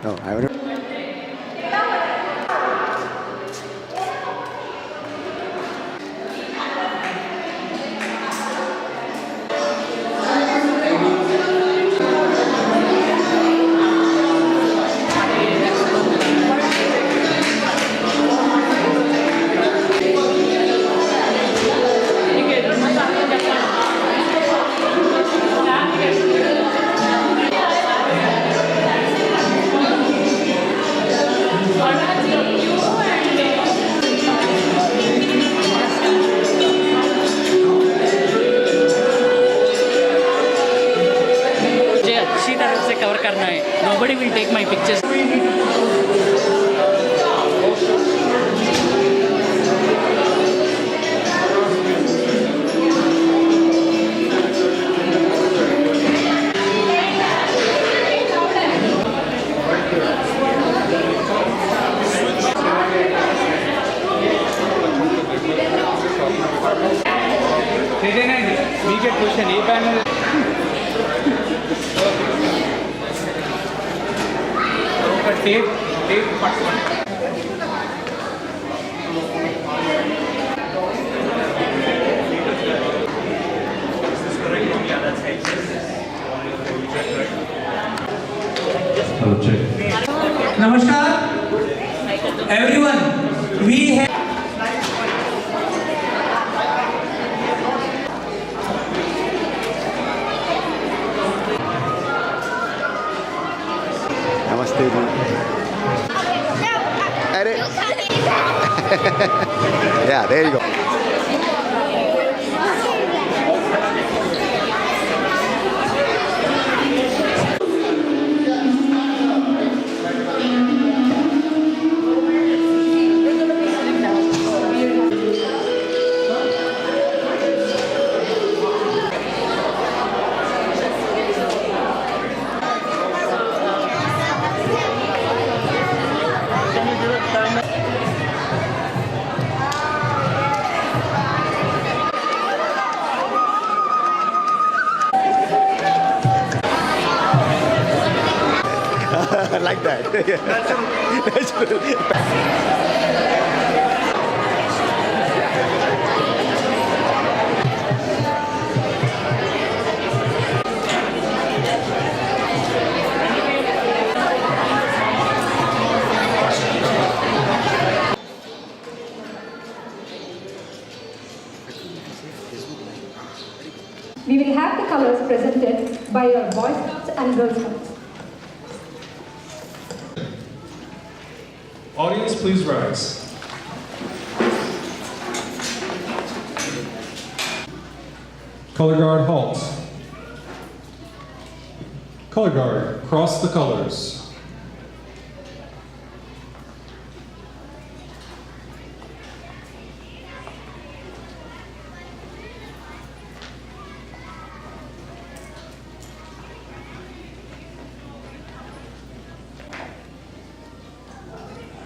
No, I haven't. मुझे अच्छी तरह से कवर करना है. Nobody will take my pictures. మీకే క్వశ్చన్ ఏ ప్యానల్ ఒక టేప్ పట్టుకోండి. Namaskar, everyone. We have Namaste ji. Arey. Yeah, there you go. Like that. Natural. We will have the colors presented by your Boy Scouts and Girl Scouts. Audience, please rise. Color guard, halt. Color guard, cross the colors.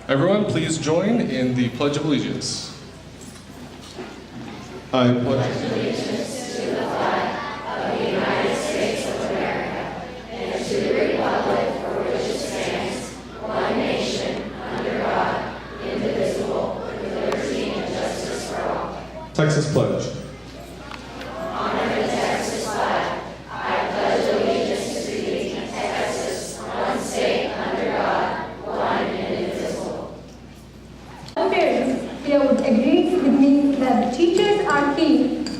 Everyone, please join in the Pledge of Allegiance. I pledge allegiance to the flag of the United States of America and to the republic for which it stands, one nation, under God, indivisible, with liberty and justice for all. Texas Pledge. Here would agree with me that the teachers are key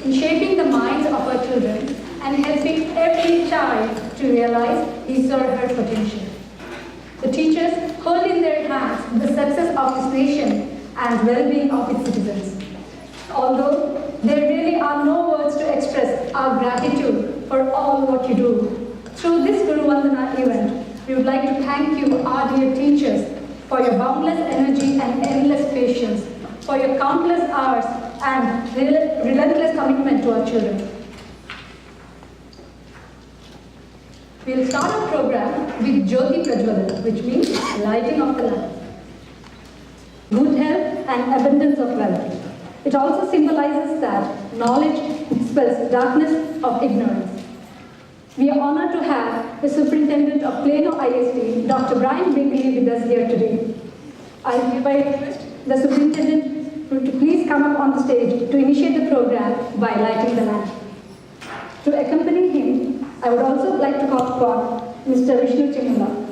in shaping the minds of our children and helping every child to realize his or her potential. The teachers hold in their hands the success of this nation and well-being of its citizens. Although there really are no words to express our gratitude for all what you do, through this Guru Vandana event, we would like to thank you, our dear teachers, for your boundless energy and endless patience, for your countless hours and relentless commitment to our children. We will start our program with Jyoti Prajwalan, which means lighting of the lamp. Good health and abundance of wealth. It also symbolizes that knowledge dispels darkness of ignorance. We are honored to have the Superintendent of Plano ISD, Dr. Brian Bingley, with us here today. I invite the Superintendent to please come up on the stage to initiate the program by lighting the lamp. To accompany him, I would also like to call upon Mr. Vishnu Chimula.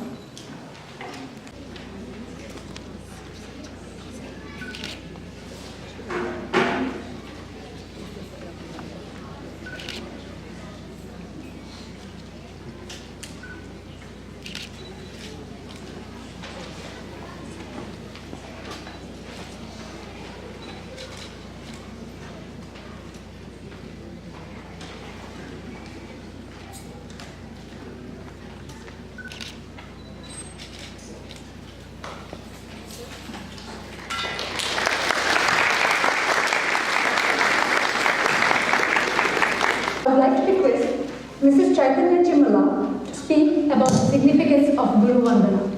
I would like to request Mrs. Chaitanya Chimala to speak about the significance of Guru Vandana.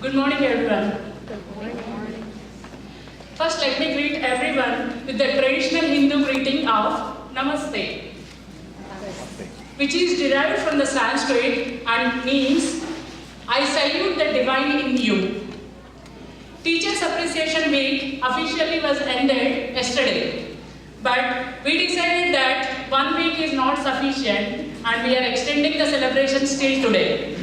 Good morning, everyone. First, let me greet everyone with the traditional Hindu greeting of Namaste, which is derived from the Sanskrit and means, I salute the divine in you. Teachers Appreciation Week officially was ended yesterday, but we decided that 1 week is not sufficient and we are extending the celebrations till today.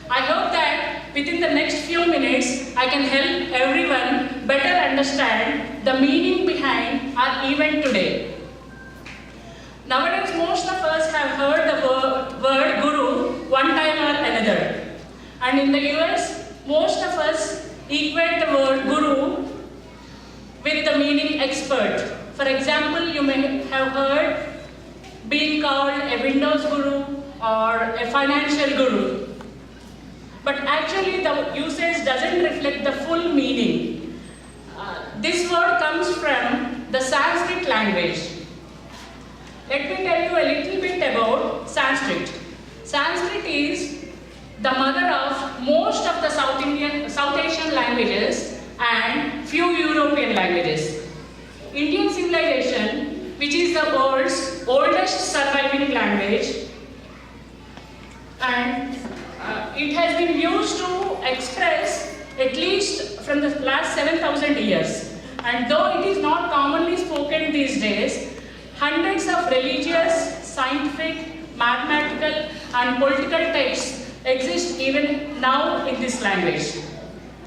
I hope that within the next few minutes, I can help everyone better understand the meaning behind our event today. Nowadays, most of us have heard the word Guru one time or another. And in the US, most of us equate the word Guru with the meaning expert. For example, you may have heard being called a Windows Guru or a financial guru. But actually the usage doesn't reflect the full meaning. This word comes from the Sanskrit language. Let me tell you a little bit about Sanskrit. Sanskrit is the mother of most of the South Asian languages and few European languages. Indian civilization, which is the world's oldest surviving language, and it has been used to express at least from the last 7,000 years. And though it is not commonly spoken these days, hundreds of religious, scientific, mathematical and political texts exist even now in this language.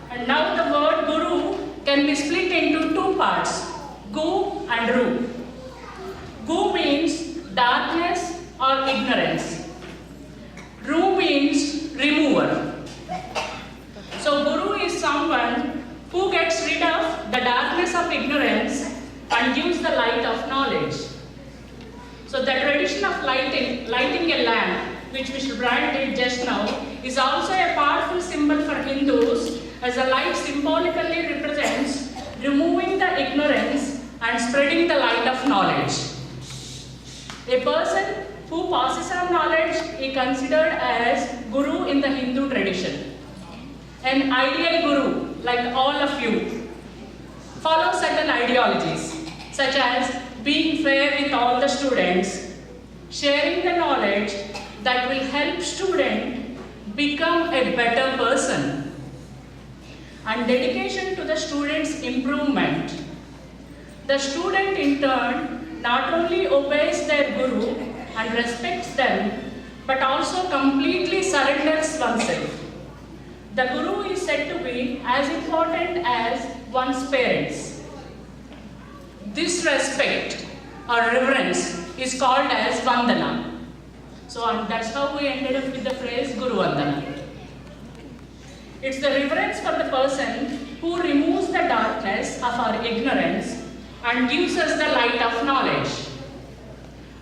And now the word Guru can be split into two parts, Gu and Ru. Gu means darkness or ignorance. Ru means remover. So Guru is someone who gets rid of the darkness of ignorance and gives the light of knowledge. So the tradition of lighting a lamp, which Mr. Brian did just now, is also a powerful symbol for Hindus, as the light symbolically represents removing the ignorance and spreading the light of knowledge. A person who passes on knowledge is considered as Guru in the Hindu tradition. An ideal Guru, like all of you, follows certain ideologies, such as being fair with all the students, sharing the knowledge that will help student become a better person, and dedication to the student's improvement. The student in turn not only obeys their Guru and respects them, but also completely surrenders oneself. The Guru is said to be as important as one's parents. This respect or reverence is called as Vandana. So that's how we ended up with the phrase Guru Vandana. It's the reverence for the person who removes the darkness of our ignorance and gives us the light of knowledge.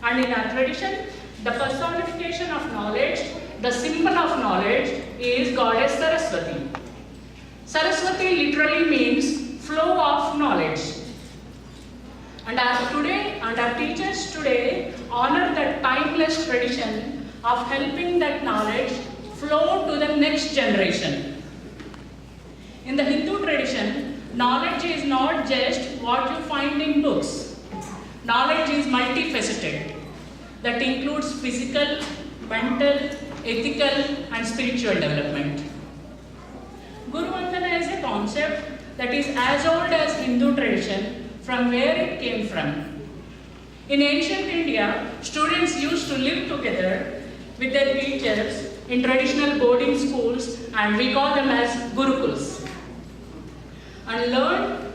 And in our tradition, the personification of knowledge, the symbol of knowledge, is Goddess Saraswati. Saraswati literally means flow of knowledge. And our teachers today honor that timeless tradition of helping that knowledge flow to the next generation. In the Hindu tradition, knowledge is not just what you find in books. Knowledge is multifaceted. that includes physical, mental, ethical, and spiritual development. Guru Vandana is a concept that is as old as Hindu tradition from where it came from. In ancient India, students used to live together with their teachers in traditional boarding schools, and we call them as gurukuls, and learn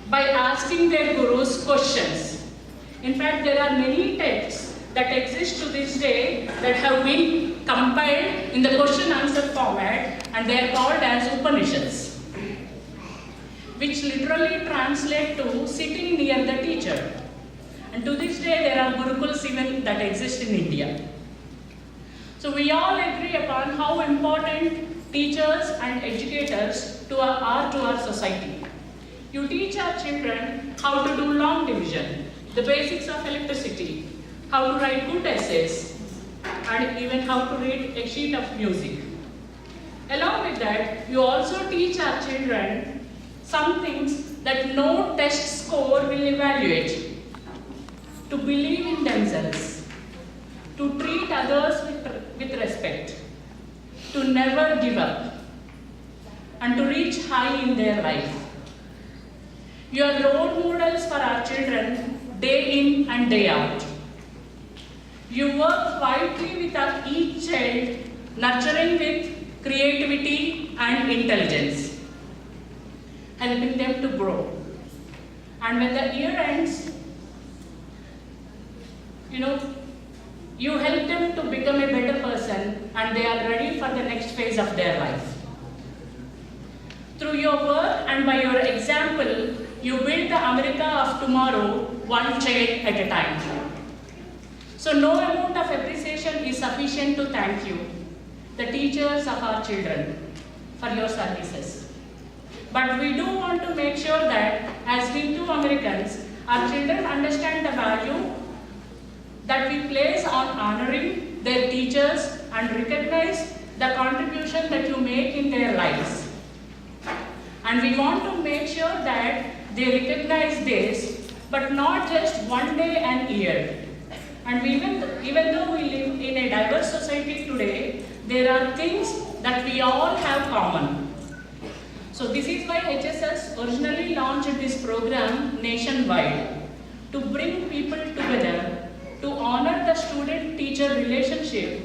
by asking their gurus questions. In fact, there are many texts that exist to this day that have been compiled in the question-answer format, and they are called as Upanishads, which literally translate to sitting near the teacher. And to this day, there are gurukuls even that exist in India. So we all agree upon how important teachers and educators are to our society. You teach our children how to do long division, the basics of electricity, how to write good essays, and even how to read a sheet of music. Along with that, you also teach our children some things that no test score will evaluate. To believe in themselves, to treat others with respect, to never give up, and to reach high in their life. You are role models for our children day in and day out. You work quietly with each child, nurturing with creativity and intelligence, helping them to grow. And when the year ends, you help them to become a better person, and they are ready for the next phase of their life. Through your work and by your example, you build the America of tomorrow, one child at a time. So no amount of appreciation is sufficient to thank you, the teachers of our children, for your services. But we do want to make sure that as Hindu Americans, our children understand the value that we place on honoring their teachers and recognize the contribution that you make in their lives. And we want to make sure that they recognize this, but not just one day and year. And even though we live in a diverse society today, there are things that we all have common. So this is why HSS originally launched this program nationwide, to bring people together, to honor the student-teacher relationship,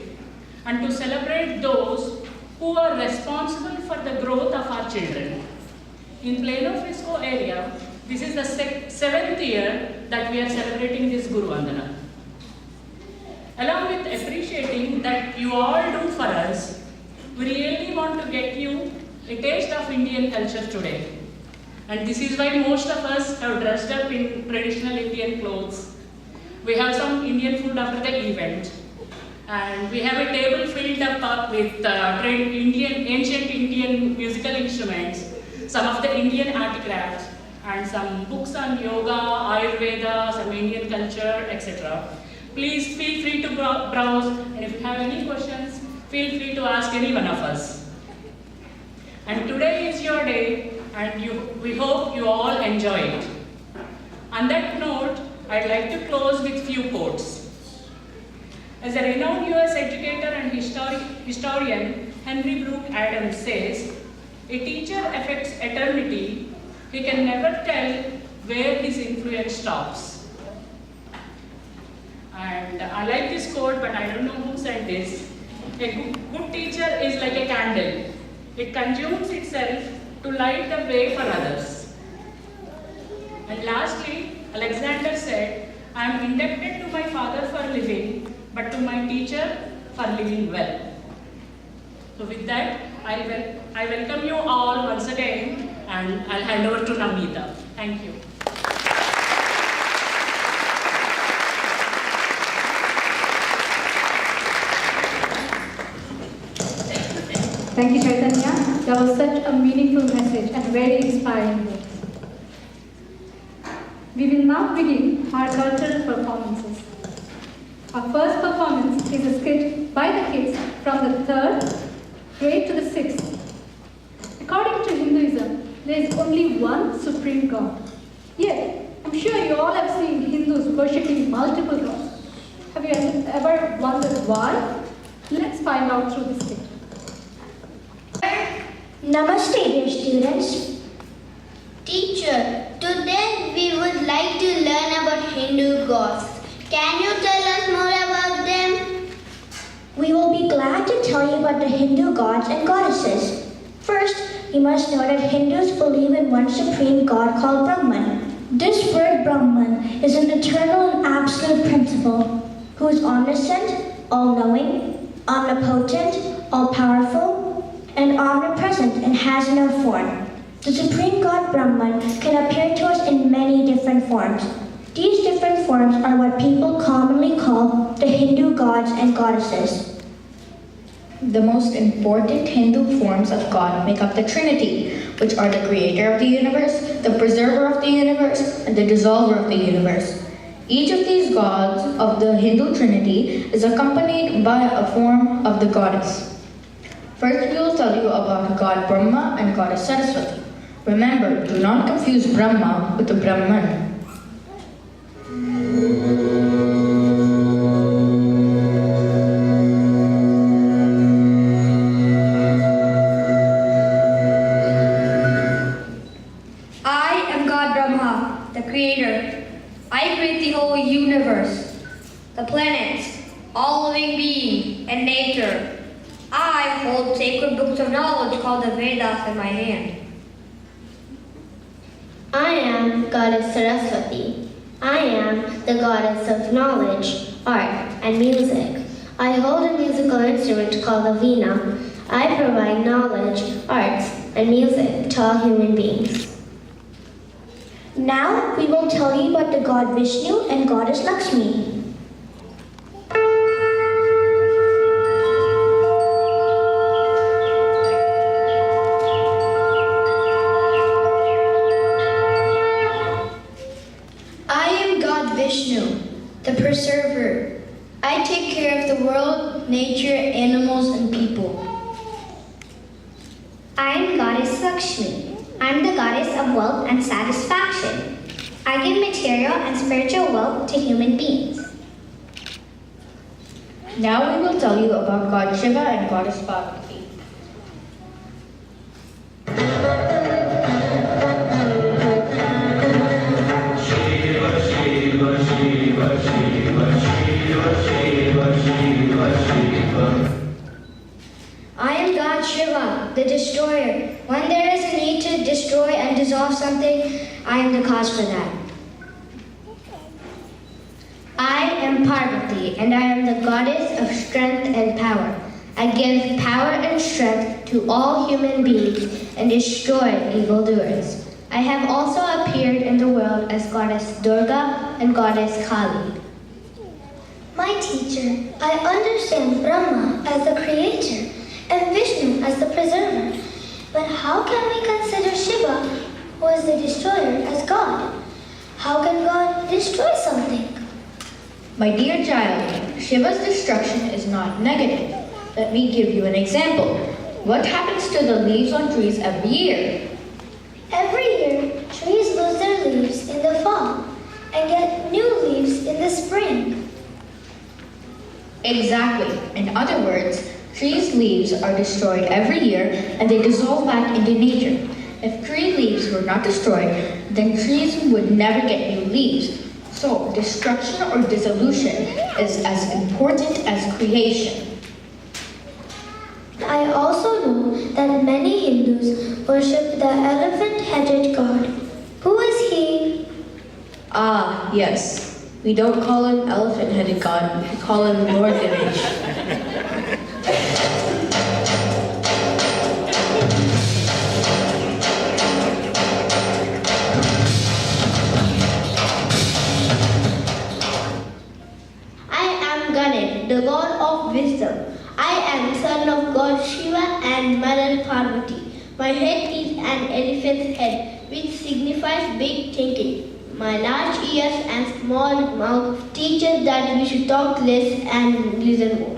and to celebrate those who are responsible for the growth of our children. In Plano, Frisco area, this is the 7th year that we are celebrating this Guru Vandana. Along with appreciating that you all do for us, we really want to get you a taste of Indian culture today. And this is why most of us have dressed up in traditional Indian clothes. We have some Indian food after the event. And we have a table filled up with ancient Indian musical instruments, some of the Indian artifacts, and some books on yoga, Ayurveda, some Indian culture, etc. Please feel free to browse, and if you have any questions, feel free to ask any one of us. And today is your day, and we hope you all enjoy it. On that note, I'd like to close with few quotes. As a renowned US educator and historian, Henry Brooke Adams says, "A teacher affects eternity. He can never tell where his influence stops." And I like this quote, but I don't know who said this. A good teacher is like a candle. It consumes itself to light the way for others. And lastly, Alexander said, "I am indebted to my father for living, but to my teacher for living well." So with that, I welcome you all once again, and I'll hand over to Namita. Thank you. Thank you, Chaitanya. That was such a meaningful message and very inspiring words. We will now begin our cultural performances. Our first performance is a skit by the kids from the 3rd grade to the 6th. According to Hinduism, there is only one supreme God. Yet, I'm sure you all have seen Hindus worshipping multiple gods. Have you ever wondered why? Let's find out through this video. Namaste, dear students. Teacher, today we would like to learn about Hindu gods. Can you tell us more about them? We will be glad to tell you about the Hindu gods and goddesses. First, you must know that Hindus believe in one supreme god called Brahman. This word Brahman is an eternal and absolute principle who is omniscient, all-knowing, omnipotent, all-powerful, and omnipresent and has no form. The supreme god Brahman can appear to us in many different forms. These different forms are what people commonly call the Hindu gods and goddesses. The most important Hindu forms of God make up the Trinity, which are the creator of the universe, the preserver of the universe, and the dissolver of the universe. Each of these gods of the Hindu Trinity is accompanied by a form of the goddess. First, we will tell you about God Brahma and Goddess Saraswati. Remember, do not confuse Brahma with the Brahman. I am God Brahma, the creator. I create the whole universe, the planets, all living beings, and nature. I hold sacred books of knowledge called the Vedas in my hand. I am Goddess Saraswati. I am the goddess of knowledge, art, and music. I hold a musical instrument called the veena. I provide knowledge, arts, and music to all human beings. Now we will tell you about the god Vishnu and goddess Lakshmi. I am God Vishnu, the preserver. I take care of the world, nature, animals, and people. I am goddess Lakshmi. I am the goddess of wealth and satisfaction. I give material and spiritual wealth to human beings. Now we will tell you about God Shiva and Goddess Parvati. I am God Shiva, the destroyer. When there is a need to destroy and dissolve something, I am the cause for that. I am Parvati, and I am the goddess of strength and power. I give power and strength to all human beings and destroy evildoers. I have also appeared in the world as Goddess Durga and Goddess Kali. My teacher, I understand Brahma as the creator and Vishnu as the preserver. But how can we consider Shiva, who is the destroyer, as God? How can God destroy something? My dear child, Shiva's destruction is not negative. Let me give you an example. What happens to the leaves on trees every year? Every year, trees lose their leaves in the fall and get new leaves in the spring. Exactly. In other words, trees' leaves are destroyed every year and they dissolve back into nature. If tree leaves were not destroyed, then trees would never get new leaves. So, destruction or dissolution is as important as creation. I also know that many Hindus worship the elephant-headed god. Who is he? Ah, yes. We don't call him elephant-headed god, we call him Lord Ganesh. The god of wisdom. I am son of God Shiva and Mother Parvati. My head is an elephant's head, which signifies big thinking. My large ears and small mouth teach us that we should talk less and listen more.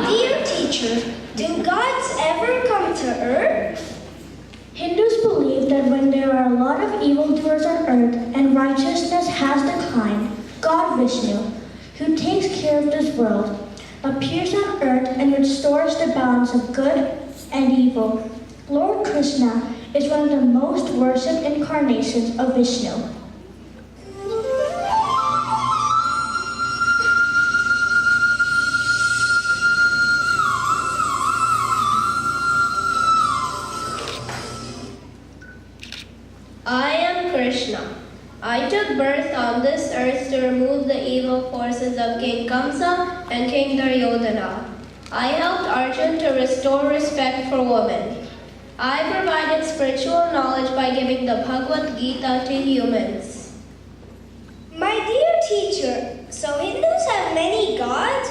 Dear teacher, do gods ever come to earth? Hindus believe that when there are a lot of evildoers on earth and righteousness has declined, God Vishnu, who takes care of this world, appears on earth and restores the balance of good and evil. Lord Krishna is one of the most worshipped incarnations of Vishnu. I am Krishna. I took birth on this earth to remove the evil forces of King Kamsa and King Duryodhana. I helped Arjun to restore respect for women. I provided spiritual knowledge by giving the Bhagavad Gita to humans. My dear teacher, so Hindus have many gods?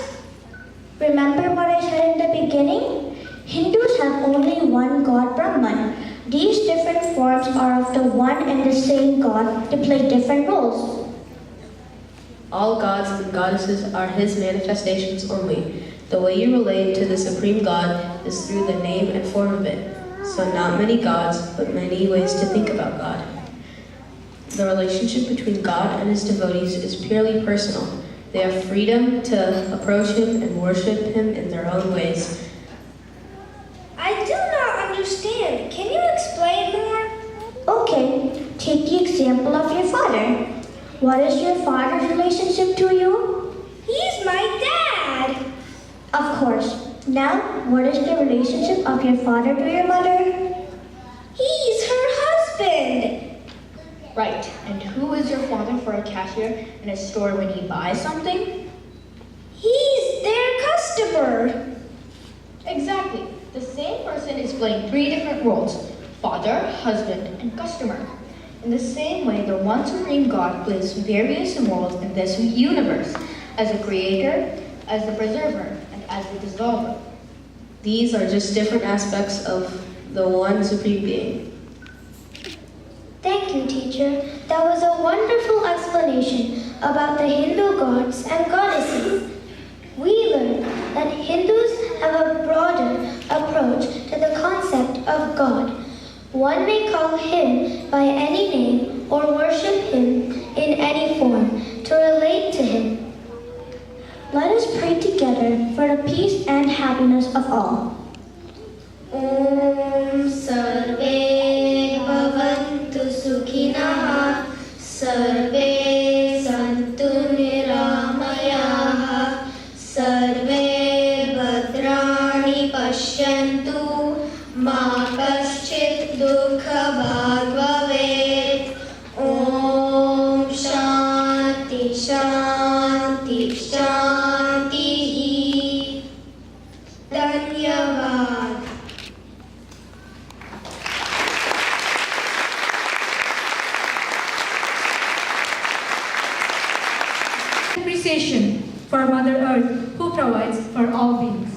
Remember what I said in the beginning? Hindus have only one god, Brahman. These different forms are of the one and the same God to play different roles. All gods and goddesses are his manifestations only. The way you relate to the supreme God is through the name and form of it. So not many gods, but many ways to think about God. The relationship between God and his devotees is purely personal. They have freedom to approach him and worship him in their own ways. I do not understand. Can you explain more? Okay, take the example of your father. What is your father's relationship to you? He's my dad. Of course. Now, what is the relationship of your father to your mother? He's her husband. Right, and who is your father for a cashier in a store when he buys something? He's their customer. Exactly. The same person is playing three different roles: father, husband, and customer. In the same way, the one supreme God plays various roles in this universe, as a creator, as the preserver, and as the dissolver. These are just different aspects of the one supreme being. Thank you, teacher. That was a wonderful explanation about the Hindu gods and goddesses. We learned that Hindus have a broader approach to the concept of God. One may call him by any name or worship him in any form to relate to him. Let us pray together for the peace and happiness of all. Om Sarve Bhavantu Sukhinah Sarve Santu Niramayaha Sarve Bhadrani Pashyantu Ma Kaschit Dukha Bhag Bhavet. Om Shanti Shanti Shanti. Dhanyavad. Appreciation for Mother Earth, who provides for all beings.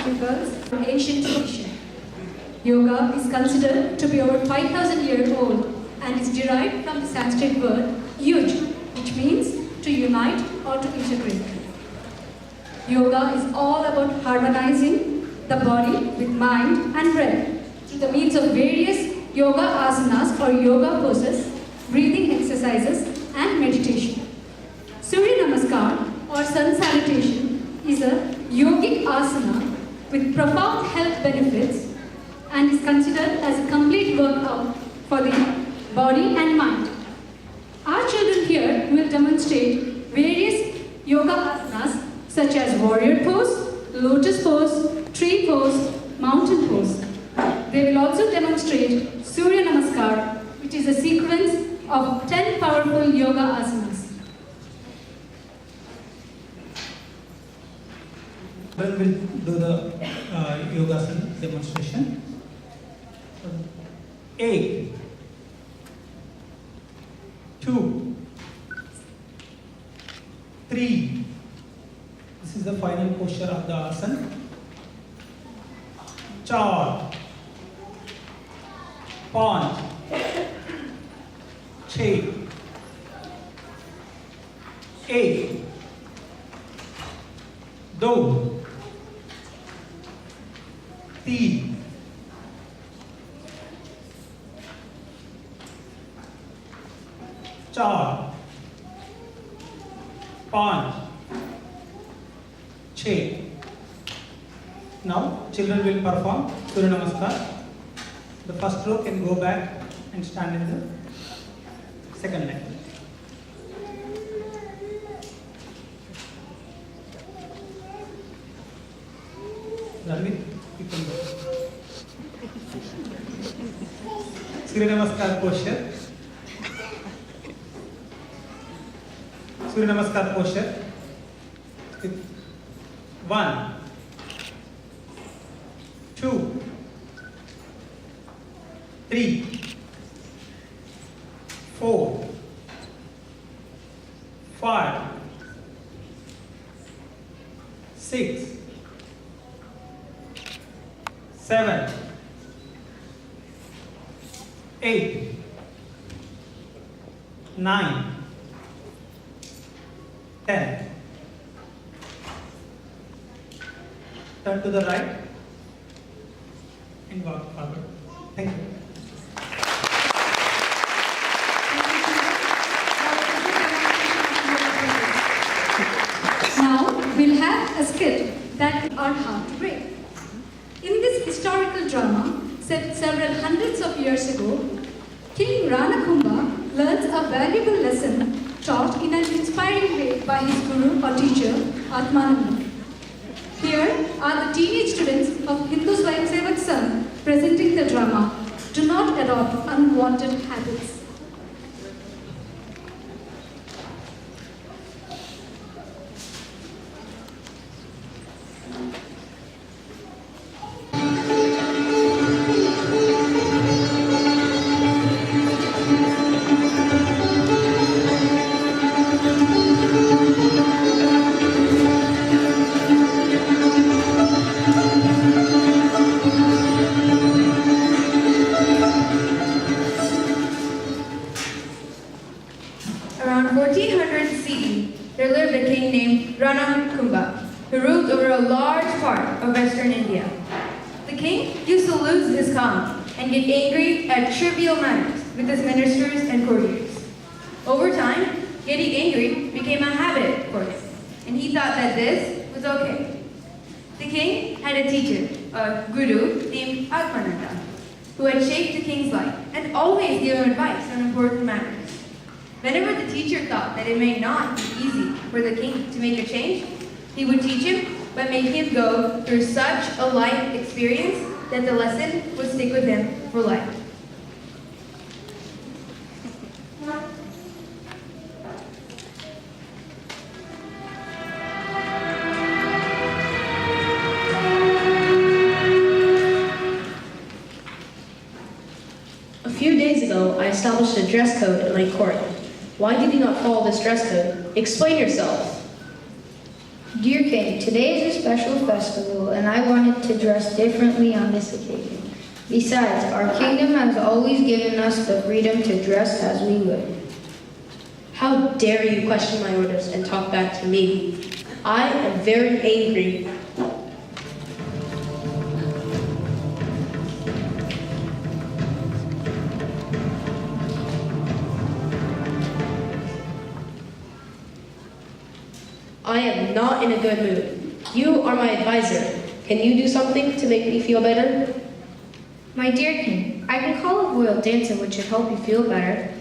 differs from ancient tradition. Yoga is considered to be over 5,000 years old and is derived from the Sanskrit word yuj, which means to unite or to integrate. Yoga is all about harmonizing the body with mind and breath through the means of various yoga asanas or yoga poses, breathing exercises, and meditation. Surya Namaskar or sun salutation is a yogic asana with profound health benefits and is considered as a complete workout for the body and mind. Our children here will demonstrate various yoga asanas such as warrior pose, lotus pose, tree pose, mountain pose. They will also demonstrate Surya Namaskar, which is a sequence of 10 powerful yoga asanas. Children will do the yogasana demonstration. 8, 2, 3. This is the final posture of the asana. 4, 5, 6, 8, 2, 3, 4, 5, 6. Now children will perform Surya Namaskar. The first row can go back and stand in the second line. Ranvir, you can go. Surya Namaskar posture. Surya Namaskar posture. 1, 2, 3, 4, 5, 6, 7, 8, 9, 10. Turn to the right and walk forward. Thank you. Now we'll have a skit that are hard to break. In this historical drama, set several hundreds of years ago, King Rana Kumbha learns a valuable lesson taught in an inspiring way by his guru or teacher, Atmananda. Here are the teenage students of Hindu Swayamsevak Sangh presenting the drama, Do Not Adopt Unwanted Habits. Around 1400 CE, there lived a king named Rana Kumbha, who ruled over a large part of western India. The king used to lose his calm and get angry at trivial matters with his ministers and courtiers. Over time, getting angry became a habit for him, and he thought that this was okay. The king had a teacher, a guru named Atmananda, who had shaped the king's life and always gave him advice on important matters. Whenever the teacher thought that it may not be easy for the king to make a change, he would teach him by making him go through such a life experience that the lesson would stick with him for life. A few days ago, I established a dress code at my court. Why did you not follow this dress code? Explain yourself. Dear King, today is a special festival and I wanted to dress differently on this occasion. Besides, our kingdom has always given us the freedom to dress as we would. How dare you question my orders and talk back to me? I am very angry. I am not in a good mood. You are my advisor. Can you do something to make me feel better? My dear King, I can call a royal dancer which should help you feel better.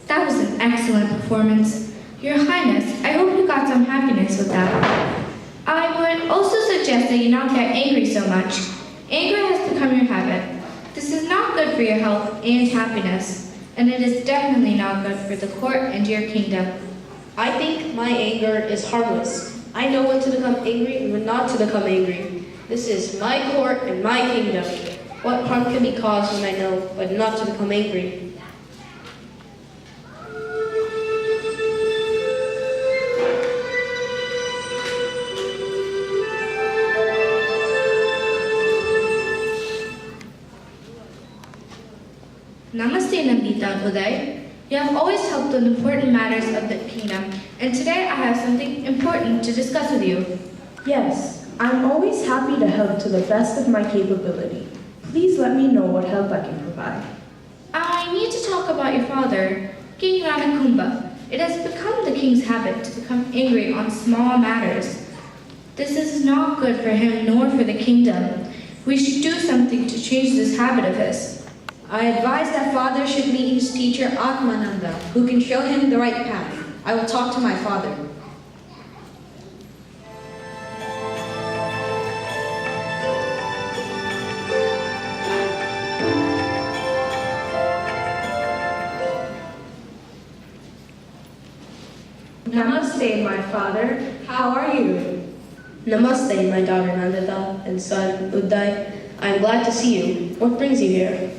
That was an excellent performance. Your Highness, I hope you got some happiness with that. I would also suggest that you not get angry so much. Anger has become your habit. This is not good for your health and happiness, and it is definitely not good for the court and your kingdom. I think my anger is harmless. I know when to become angry and when not to become angry. This is my court and my kingdom. What harm can be caused when I know, but not to become angry? Namaste, Nandita and Uday. You have always helped in important matters of the kingdom, and today I have something important to discuss with you. Yes, I'm always happy to help to the best of my capability. Please let me know what help I can provide. I need to talk about your father, King Ranakumba. It has become the king's habit to become angry on small matters. This is not good for him nor for the kingdom. We should do something to change this habit of his. I advise that father should meet his teacher Atmananda, who can show him the right path. I will talk to my father. Namaste, my father. How are you? Namaste, my daughter Nandita and son Uday. I am glad to see you. What brings you here?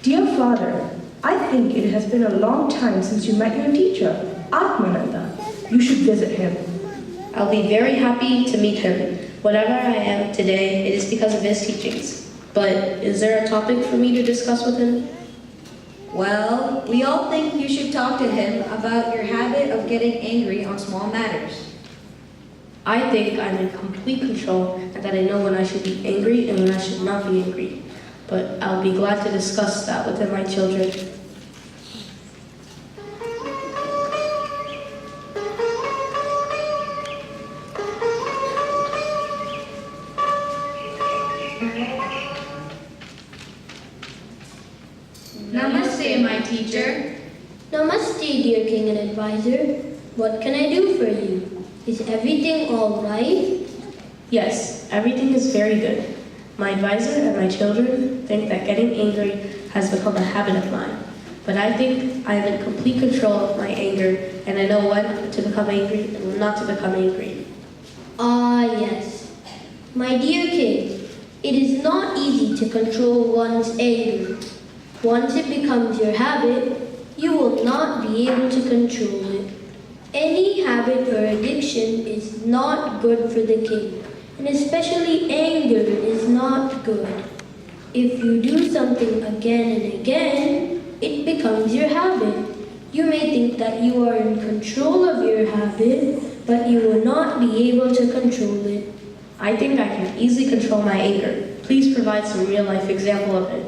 Dear father, I think it has been a long time since you met your teacher, Atmananda. You should visit him. I'll be very happy to meet him. Whatever I am today, it is because of his teachings. But is there a topic for me to discuss with him? Well, we all think you should talk to him about your habit of getting angry on small matters. I think I'm in complete control and that I know when I should be angry and when I should not be angry. But I'll be glad to discuss that with my children. teacher. Namaste, dear king and advisor. What can I do for you? Is everything all right? Yes, everything is very good. My advisor and my children think that getting angry has become a habit of mine. But I think I am in complete control of my anger, and I know when to become angry and when not to become angry. Ah, yes. My dear king, it is not easy to control one's anger. Once it becomes your habit, you will not be able to control it. Any habit or addiction is not good for the king, and especially anger is not good. If you do something again and again, it becomes your habit. You may think that you are in control of your habit, but you will not be able to control it. I think I can easily control my anger. Please provide some real-life example of it.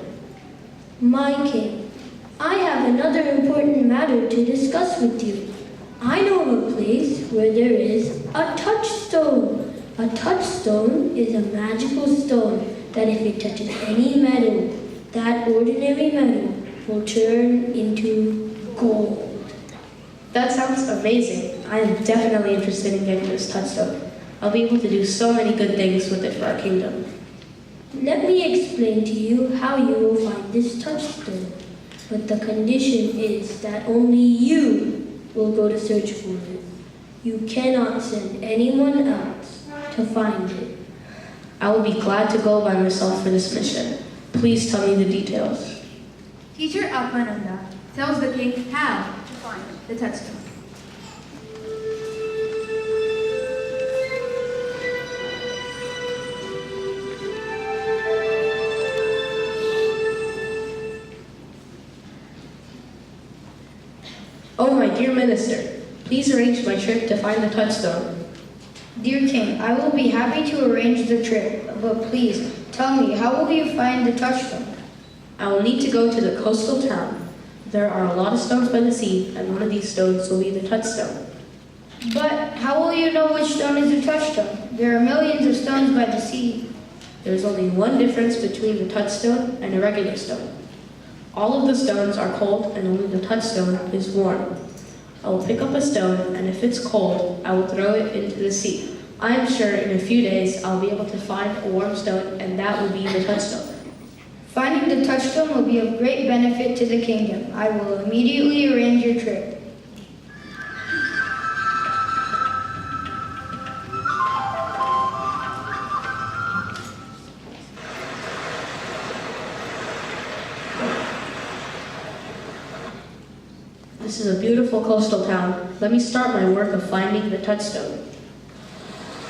My king, I have another important matter to discuss with you. I know of a place where there is a touchstone. A touchstone is a magical stone that if it touches any metal, that ordinary metal will turn into gold. That sounds amazing. I am definitely interested in getting this touchstone. I'll be able to do so many good things with it for our kingdom. Let me explain to you how you will find this touchstone. But the condition is that only you will go to search for it. You cannot send anyone else to find it. I will be glad to go by myself for this mission. Please tell me the details. Teacher Vandana tells the king how to find the touchstone. Oh, my dear minister, please arrange my trip to find the touchstone. Dear King, I will be happy to arrange the trip, but please tell me, how will you find the touchstone? I will need to go to the coastal town. There are a lot of stones by the sea, and one of these stones will be the touchstone. But how will you know which stone is the touchstone? There are millions of stones by the sea. There is only one difference between the touchstone and a regular stone. All of the stones are cold, and only the touchstone is warm. I will pick up a stone, and if it's cold, I will throw it into the sea. I am sure in a few days I'll be able to find a warm stone, and that will be the touchstone. Finding the touchstone will be of great benefit to the kingdom. I will immediately arrange your trip. This is a beautiful coastal town. Let me start my work of finding the touchstone.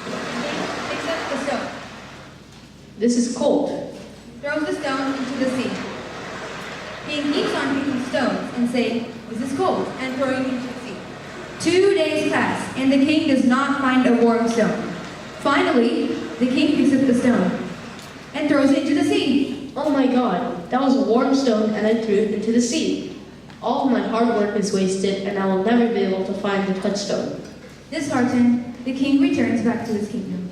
Picks up the stone, This is cold. throws the stone into the sea. King keeps on picking stones and saying, "This is cold," and throwing it into the sea. 2 days pass, and the king does not find a warm stone. Finally, the king picks up the stone and throws it into the sea. Oh my God, that was a warm stone, and I threw it into the sea. All of my hard work is wasted, and I will never be able to find the touchstone. Disheartened, the king returns back to his kingdom.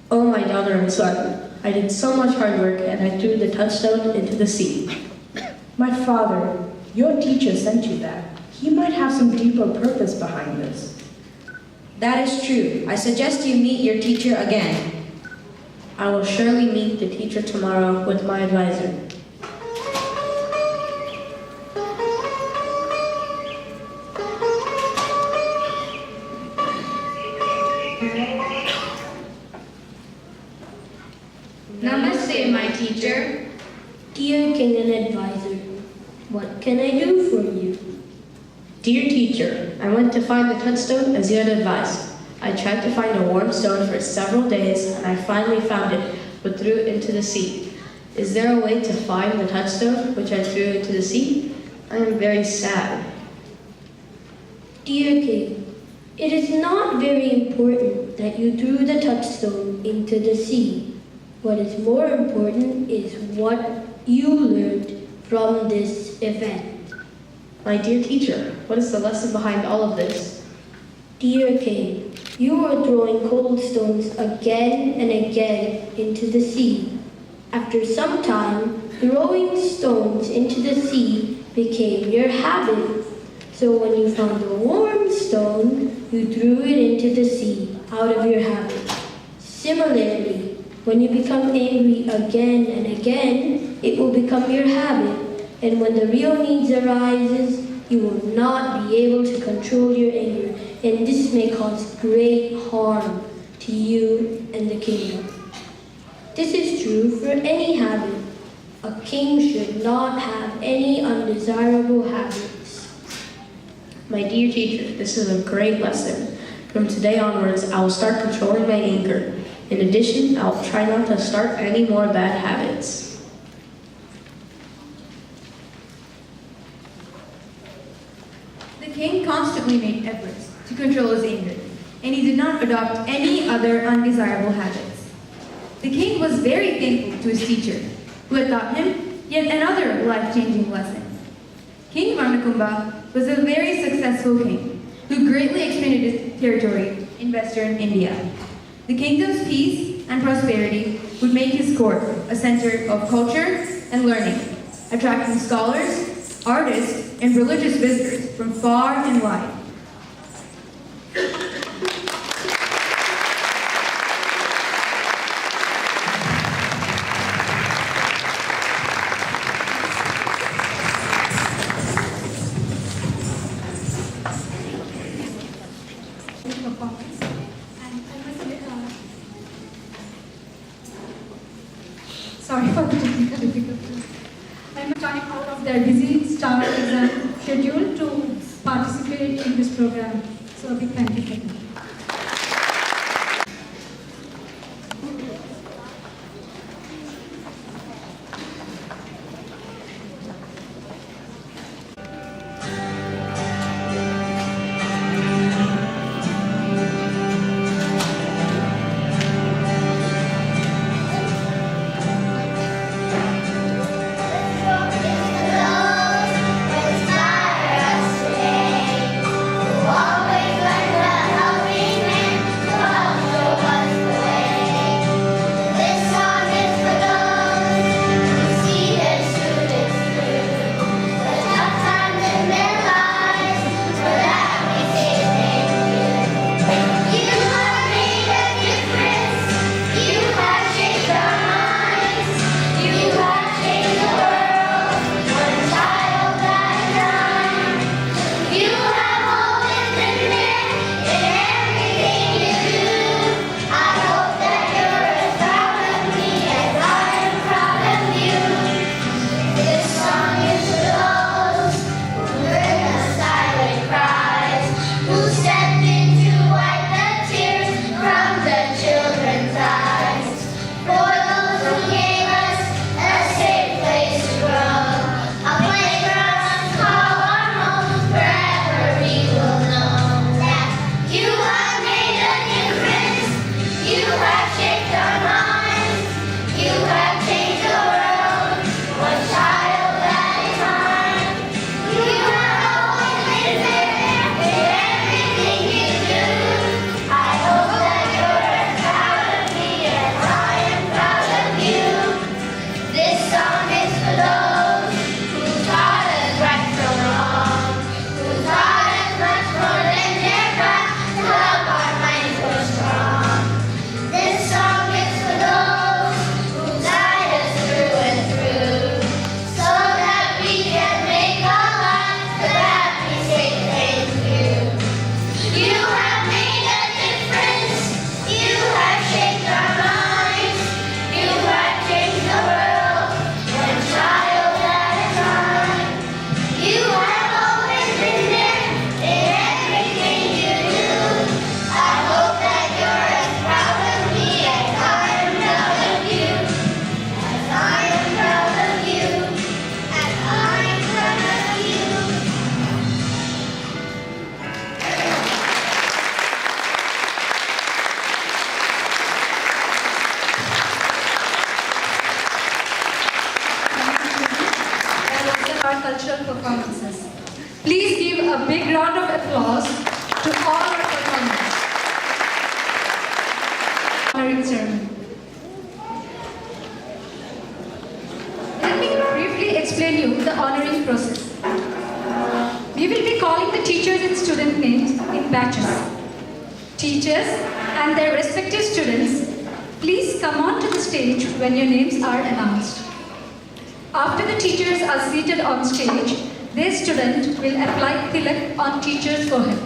Oh, my daughter and son, I did so much hard work, and I threw the touchstone into the sea. My father, your teacher sent you that. He might have some deeper purpose behind this. That is true. I suggest you meet your teacher again. I will surely meet the teacher tomorrow with my advisor. Namaste, my teacher. Dear king and advisor, what can I do for you? Dear teacher, I went to find the touchstone as you had advised. I tried to find a warm stone for several days, and I finally found it, but threw it into the sea. Is there a way to find the touchstone, which I threw into the sea? I am very sad. Dear king, it is not very important that you threw the touchstone into the sea. What is more important is what you learned from this event. My dear teacher, what is the lesson behind all of this? Dear King, you are throwing cold stones again and again into the sea. After some time, throwing stones into the sea became your habit. So when you found a warm stone, you threw it into the sea out of your habit. Similarly, when you become angry again and again, it will become your habit. And when the real needs arises, you will not be able to control your anger, and this may cause great harm to you and the kingdom. This is true for any habit. A king should not have any undesirable habits. My dear teacher, this is a great lesson. From today onwards, I will start controlling my anger. In addition, I will try not to start any more bad habits. The king constantly made efforts to control his anger, and he did not adopt any other undesirable habits. The king was very thankful to his teacher, who had taught him yet another life-changing lesson. King Ranakumba was a very successful king who greatly expanded his territory in western India. The kingdom's peace and prosperity would make his court a center of culture and learning, attracting scholars, artists, and religious visitors from far and wide. Sorry for the technical difficulties. I'm coming out of their busy star exam schedule to participate in this program. So a big thank you for them. Cultural performances. Please give a big round of applause to all our performers. Honoring ceremony. Let me briefly explain you the honoring process. We will be calling the teachers and student names in batches. Teachers and their respective students, please come on to the stage when your names are announced. After the teachers are seated on stage, their student will apply tilak on teacher's forehead.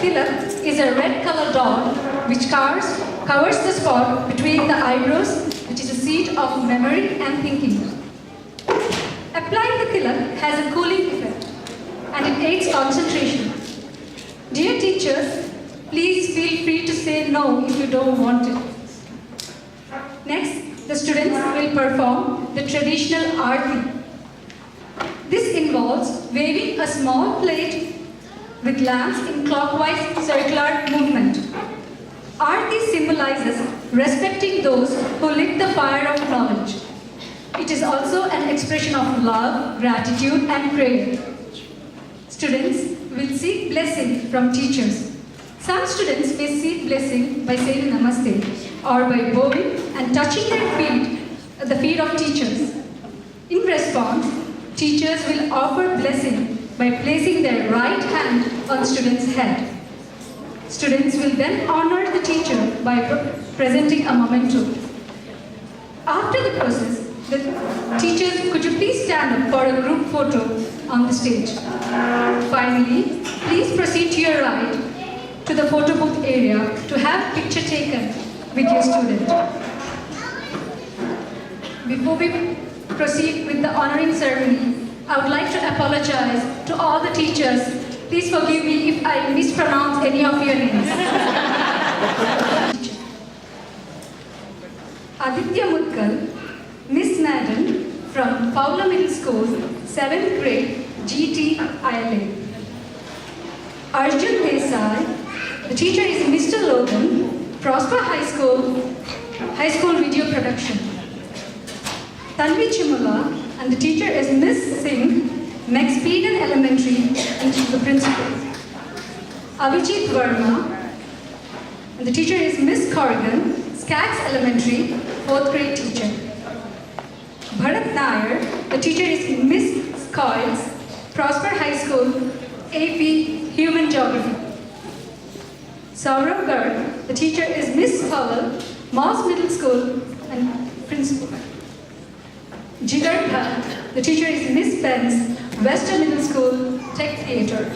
Tilak is a red color dot which covers the spot between the eyebrows, which is a seat of memory and thinking. Applying the tilak has a cooling effect and it aids concentration. Dear teachers, please feel free to say no if you don't want it. Next, the students will perform the traditional aarti. This involves waving a small plate with lamps in clockwise circular movement. Aarti symbolizes respecting those who lit the fire of knowledge. It is also an expression of love, gratitude, and prayer. Students will seek blessing from teachers. Some students may seek blessing by saying namaste or by bowing and touching their feet at the feet of teachers. In response, teachers will offer blessing by placing their right hand on student's head. Students will then honor the teacher by presenting a memento. After the process, the teachers, could you please stand up for a group photo on the stage? Finally, please proceed to your right to the photo booth area to have picture taken with your student. Before we proceed with the honoring ceremony, I would like to apologize to all the teachers. Please forgive me if I mispronounce any of your names. Aditya Mutkal, Miss Madden from Paula Middle School, 7th grade, GT ILA. Arjun Desai, the teacher is Mr. Logan, Prosper High School Video Production. Tanvi Chimula, and the teacher is Miss Singh, Max Peden Elementary, and she's the principal. Avijit Verma, and the teacher is Miss Corrigan, Skaggs Elementary, 4th grade teacher. Bharat Nair, the teacher is Miss Coyles, Prosper High School, AP Human Geography. Saurav Garg, the teacher is Miss Powell, Moss Middle School and principal. Jigar Bhatt, the teacher is Miss Benz, Western Middle School, Tech Theatre.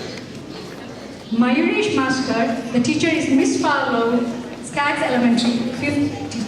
Mayuresh Maskar, the teacher is Miss Farlow, Skaggs Elementary, 5th teacher.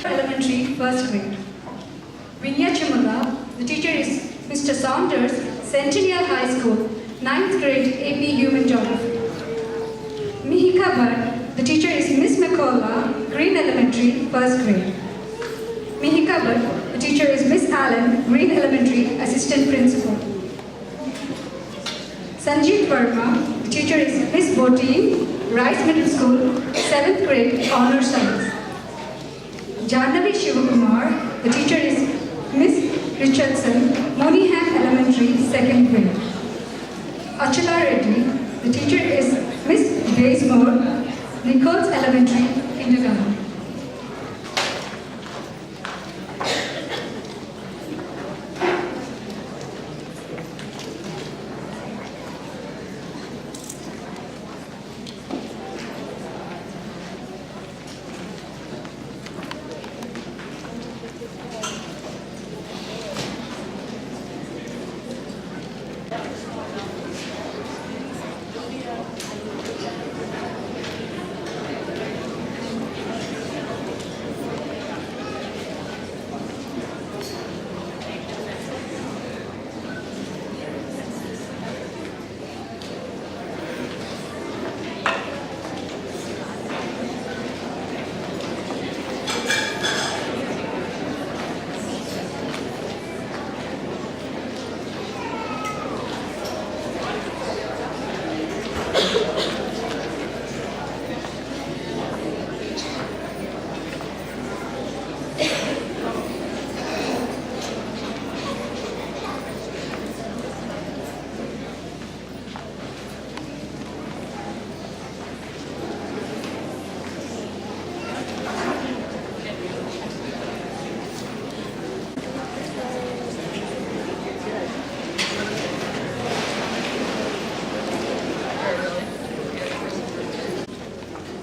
Elementary, 1st grade. Vinya Chimula, the teacher is Mr. Saunders, Centennial High School, 9th grade, AP Human Geography. Mihika Bhatt, the teacher is Miss McCullough, Green Elementary, 1st grade. Mihika Bhatt, the teacher is Miss Allen, Green Elementary, Assistant Principal. Sanjeev Verma, the teacher is Miss Boti, Rice Middle School, 7th grade, Honor Science. Janavi Shivakumar, the teacher is Miss Richardson, Moniham Elementary, 2nd grade. Achala Reddy, the teacher is Miss Basemore, Nichols Elementary, kindergarten.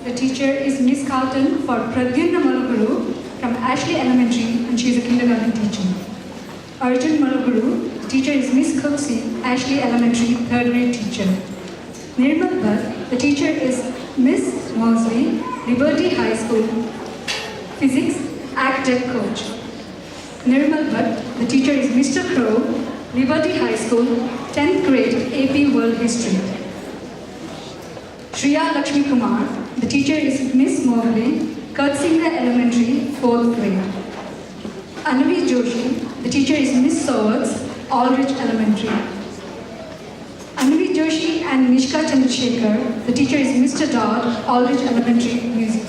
The teacher is Miss Carlton for Pradyumna Maluguru from Ashley Elementary, and she is a kindergarten teacher. Arjun Maluguru, the teacher is Miss Cooksey, Ashley Elementary, 3rd grade teacher. Nirmal Bhatt, the teacher is Miss Mosley, Liberty High School, Physics, Act Tech coach. Nirmal Bhatt, the teacher is Mr. Crow, Liberty High School, 10th grade AP World History. Shriya Lakshmi Kumar, the teacher is Miss Mobley, Kurtsinga Elementary, 4th grade. Anavi Joshi, the teacher is Miss Sowards, Aldrich Elementary. Anavi Joshi and Mishka Chandrasekhar, the teacher is Mr. Dodd, Aldrich Elementary, Music.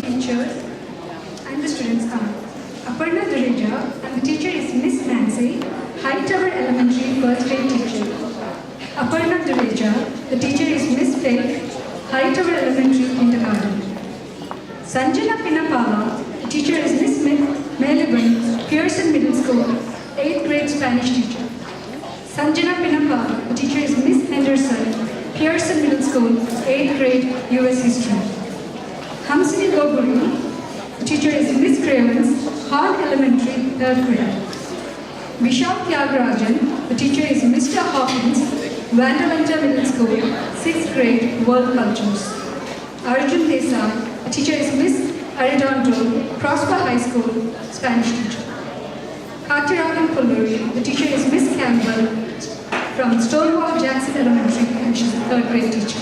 Teachers and the students are Aparna Dureja, and the teacher is Miss Nancy, Hightower Elementary, 1st grade teacher. Aparna Dureja, the teacher is Miss Faith, Hightower Elementary, kindergarten. Sanjana Pinapala, the teacher is Miss Melbourne, Pearson Middle School, 8th grade Spanish teacher. Sanjana Pinapala, the teacher is Miss Henderson, Pearson Middle School, 8th grade US History. Hamsini Goguri, the teacher is Miss Cravens, Hall Elementary, 3rd grade. Vishal Tyagarajan, the teacher is Mr. Hawkins, Vandana Middle School, 6th grade, World Cultures. Arjun Desai, the teacher is Miss Arredondo, Prosper High School, Spanish teacher. Katiragan Pulluri, the teacher is Miss Campbell from Stonewall Jackson Elementary, and she's a 3rd grade teacher.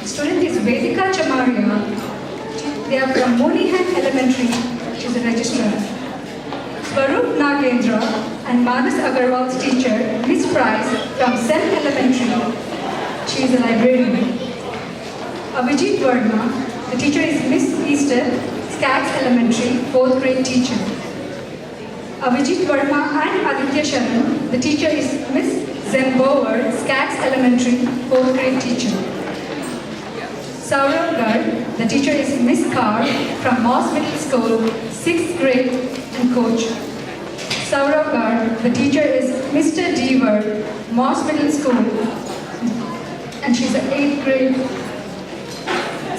Student is Vedika Chamaria. They are from Monihan Elementary. She is a registrar. Baruch Nagendra and Manas Agarwal's teacher, Miss Price from Sen Elementary. She is a librarian. Abhijit Verma, the teacher is Miss Easter, Skaggs Elementary, 4th grade teacher. Abhijit Verma and Aditya Sharan, the teacher is Miss Zembower, Skaggs Elementary, 4th grade teacher. Saurav Garg, the teacher is Miss Carr from Moss Middle School, 6th grade and coach. Saurav Garg, the teacher is Mr. Deaver, Moss Middle School, and she's an 8th grade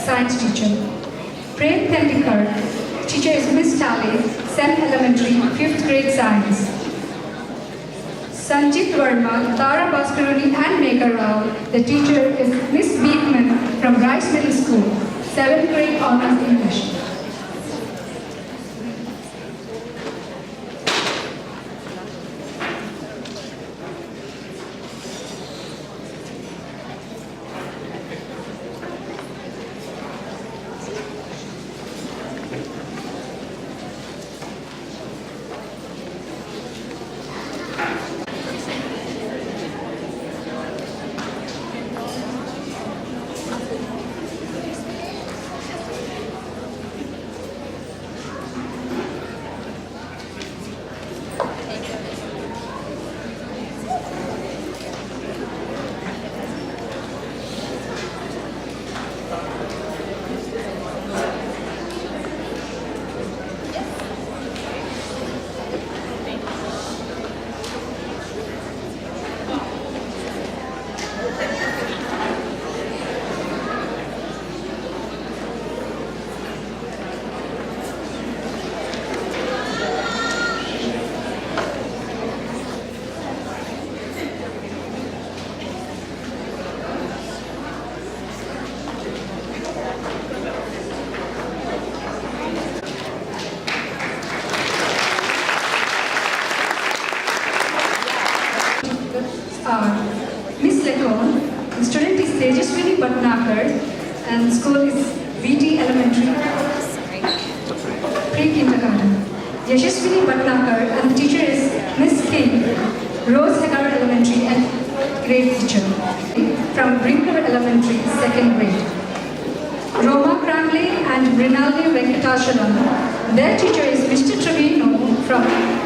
science teacher. Prem Tendikar, teacher is Miss Talley, Sen Elementary, 5th grade science. Sanjit Verma, Tara Bhaskaruni and Megha Rao, the teacher is Miss Beekman from Rice Middle School, 7th grade honors English. Miss Lecon, the student is Tejaswini Bhatnagar and the school is VT Elementary, pre-kindergarten. Yashaswini Bhatnagar and the teacher is Miss King, Rose Hagar Elementary and grade teacher. From Brinker Elementary, 2nd grade. Roma Cramley and Rinaldi Venkatasharam. Their teacher is Mr. Trevino from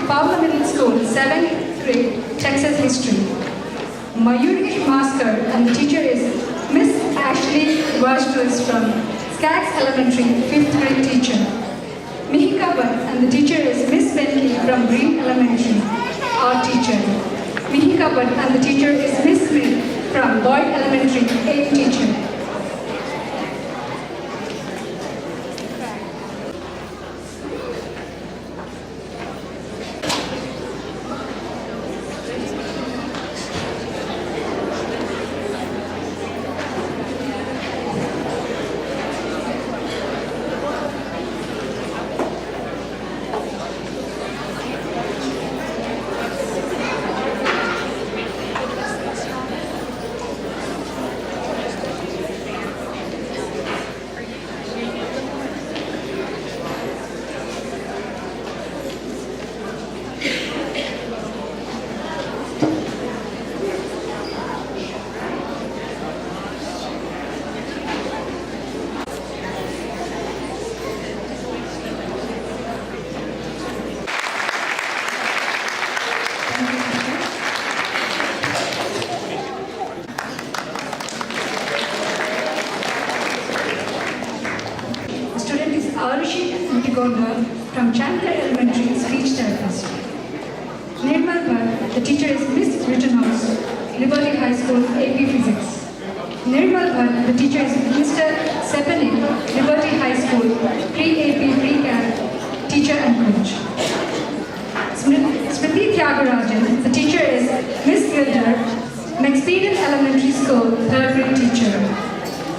Paula Middle School, 7th grade, Texas History. Mayuri Maskar and the teacher is Miss Ashley Vashtus from Skaggs Elementary, 5th grade teacher. Mihika Bhatt and the teacher is Miss Bentley from Green Elementary, art teacher. Mihika Bhatt and the teacher is Miss Smith from Lloyd Elementary, 8th teacher. From Chandler Elementary, speech therapist. Nirmal Bhatt, the teacher is Miss Rittenhouse, Liberty High School, AP Physics. Nirmal Bhatt, the teacher is Mr. Sepanik, Liberty High School, Pre-AP, Pre-CAT, teacher and coach. Smriti Tyagarajan, the teacher is Miss Gilder, McSpeden Elementary School, 3rd grade teacher.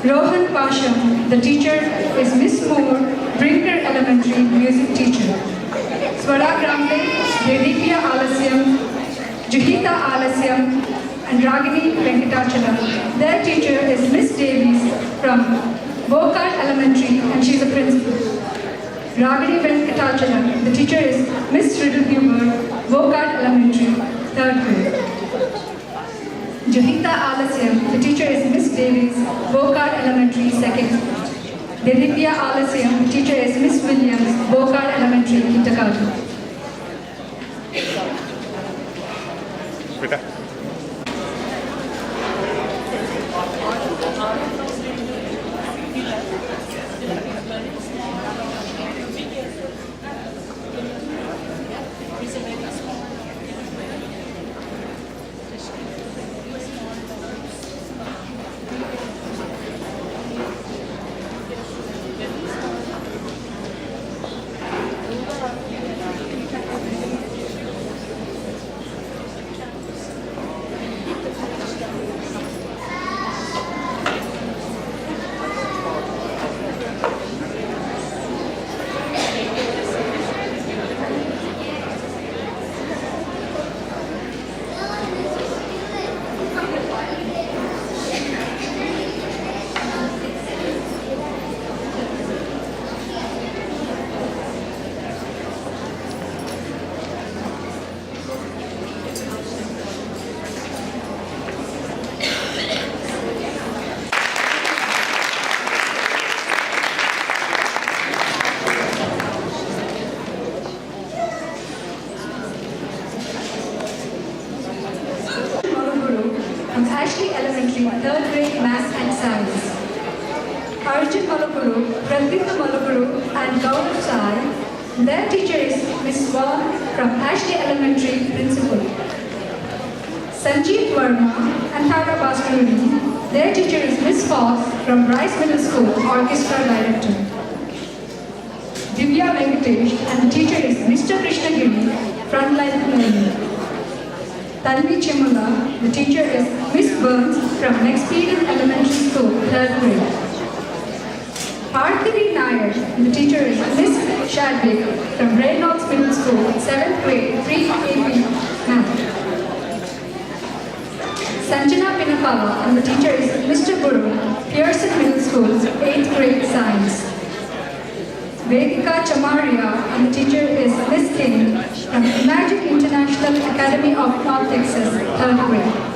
Rohan Pasham, the teacher is Miss Moore, Brinker Elementary. Elementary music teacher. Swara Grambe, Dedipya Alasyam, Juhita Alasyam, and Ragini Venkatachala. Their teacher is Miss Davies from Bokart Elementary, and she is a principal. Ragini Venkatachala, the teacher is Miss Riddle Huber, Bokart Elementary, 3rd grade. Juhita Alasyam, the teacher is Miss Davies, Bokart Elementary, 2nd grade. Dedipya Alasyam, the teacher is Miss Williams, Bokart Elementary, kindergarten. Elementary, 3rd grade Math and Science. Arjun Malapuru, Prathika Malapuru, and Gaurav Sai. Their teacher is Miss Swan from Ashley Elementary, Principal. Sanjeev Verma and Tara Bhaskar. Their teacher is Miss Fox from Rice Middle School, Orchestra Director. Divya Venkatesh, and the teacher is Mr. Krishnagiri, Frontline Learning. Tanvi Chimula, the teacher is Miss Burns from Next Eden Elementary School, 3rd grade. Parthivi Nair, the teacher is Miss Shadwick from Reynolds Middle School, 7th grade, 3 AP Math. Sanjana Pinapala, and the teacher is Mr. Guru, Pearson Middle School, 8th grade Science. Vedika Chamaria, and the teacher is Miss King from Magic International Academy of North Texas, 3rd grade.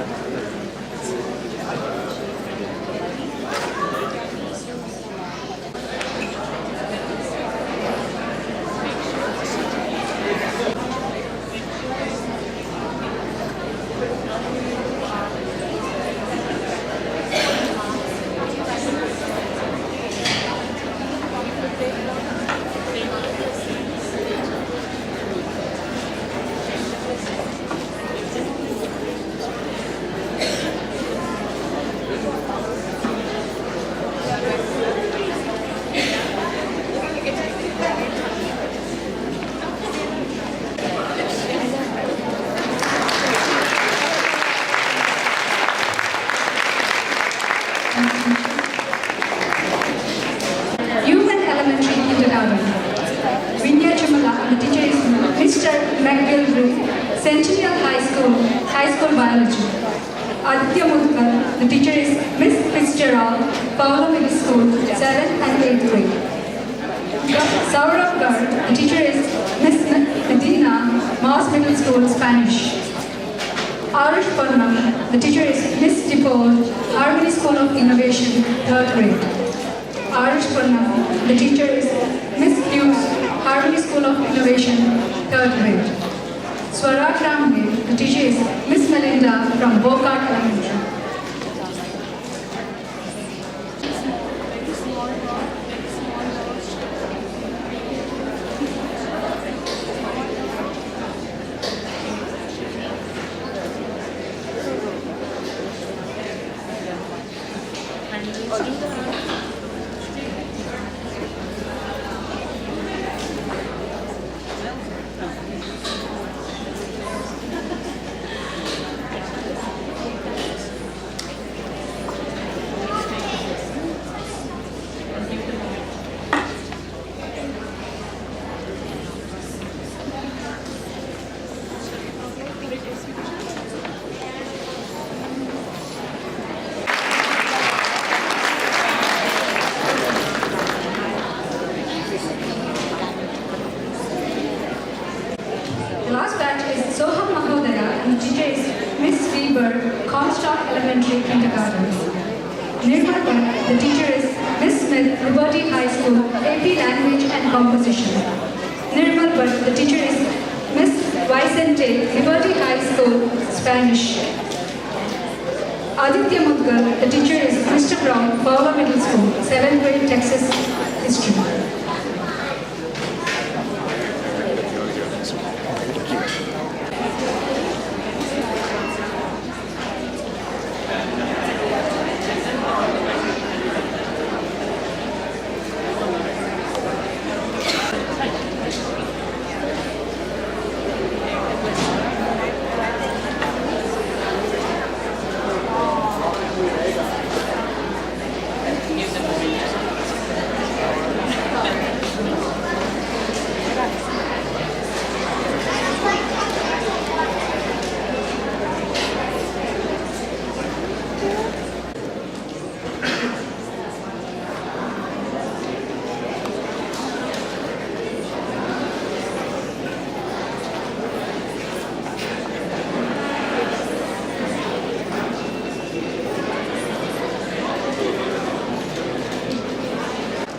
Human Elementary Kindergarten. Vinya Chimala, and the teacher is Mr. McGilvery, Centennial High School Biology. Aditya Mudkar, the teacher is Miss Fitzgerald, Paula Middle School, 7th and 8th grade. Saurabh Garg, the teacher is Miss Medina, Moss Middle School, Spanish. Arush Purnam, the teacher is Miss Dipole, Harmony School of Innovation, 3rd grade. Arush Purnam, the teacher is Miss Hughes, Harmony School of Innovation, 3rd grade. Swara Kramge, the teacher is Miss Melinda from Bokart Elementary. Stock Elementary Kindergarten. Nirmal Bhatt, the teacher is Miss Smith, Liberty High School, AP Language and Composition. Nirmal Bhatt, the teacher is Miss Vicente, Liberty High School, Spanish. Aditya Mudgal, the teacher is Mr. Brown, Fowler Middle School, 7th grade Texas History.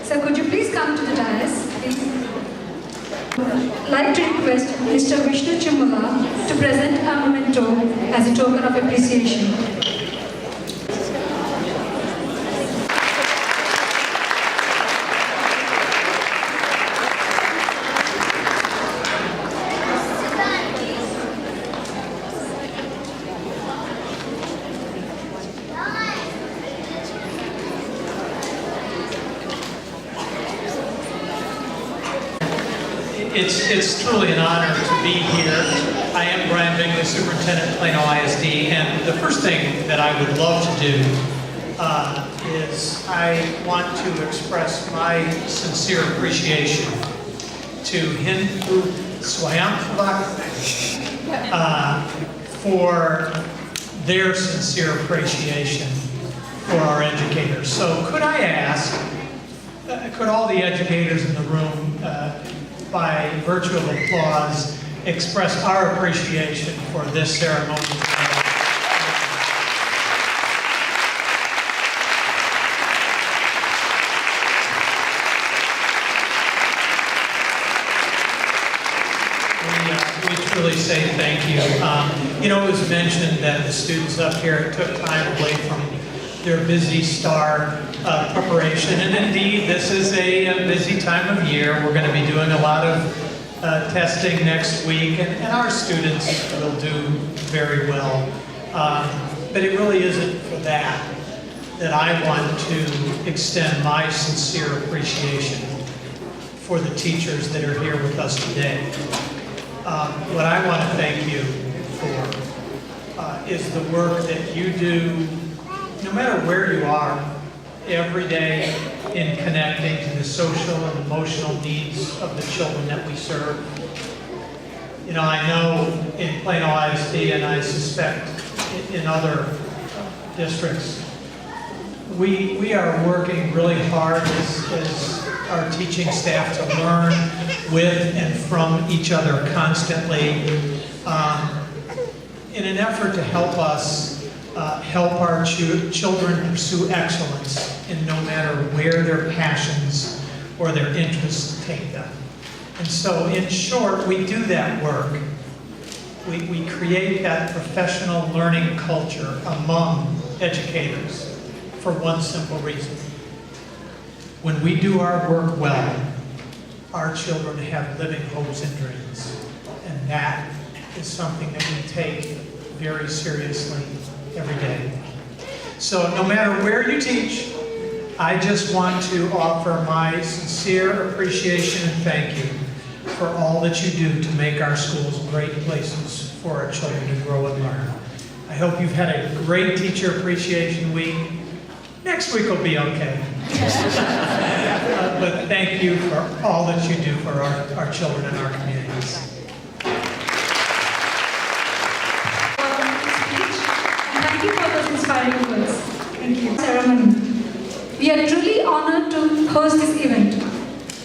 Sir, could you please come to the dais, please? I'd like to request Mr. Vishnu Chimula to present a memento as a token of appreciation. It's truly an honor to be here. I am Brian Bingley, Superintendent at Plano ISD, and the first thing that I would love to do is I want to express my sincere appreciation to Hindu Swayamsevak for their sincere appreciation for our educators. So could I ask, could all the educators in the room by virtue of applause, express our appreciation for this ceremony tonight. We truly say thank you. You know, it was mentioned that the students up here took time away from their busy STAR preparation, and indeed this is a busy time of year. We're going to be doing a lot of testing next week, and our students will do very well. But it really isn't for that I want to extend my sincere appreciation for the teachers that are here with us today. What I want to thank you for is the work that you do, no matter where you are, every day in connecting to the social and emotional needs of the children that we serve. You know, I know in Plano ISD, and I suspect in other districts, we are working really hard as our teaching staff to learn with and from each other constantly in an effort to help us help our children pursue excellence in no matter where their passions or their interests take them. And so, in short, we do that work. We create that professional learning culture among educators for one simple reason. When we do our work well, our children have living hopes and dreams. And that is something that we take very seriously every day. So no matter where you teach, I just want to offer my sincere appreciation and thank you for all that you do to make our schools great places for our children to grow and learn. I hope you've had a great Teacher Appreciation Week. Next week will be okay. But thank you for all that you do for our children and our communities. Thank you for those inspiring words. Thank you. Ceremony. We are truly honored to host this event.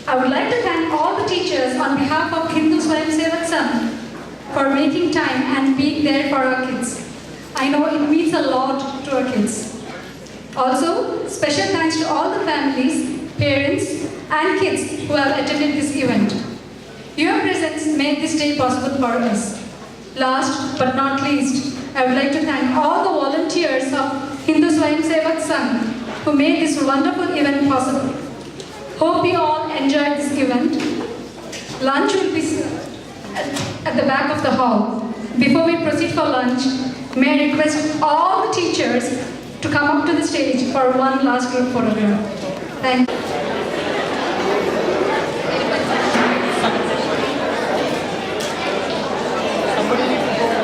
I would like to thank all the teachers on behalf of Hindu Swayamsevak Sangh for making time and being there for our kids. I know it means a lot to our kids. Also, special thanks to all the families, parents, and kids who have attended this event. Your presence made this day possible for us. Last but not least, I would like to thank all the volunteers of Hindu Swayam Sevak Sangh who made this wonderful event possible. Hope you all enjoyed this event. Lunch will be at the back of the hall. Before we proceed for lunch, may I request all the teachers to come up to the stage for one last group photograph. Thank you.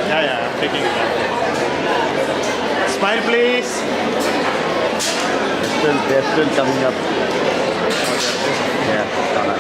Yeah, I'm taking it. Smile, please. They're still coming up. Yeah, come on.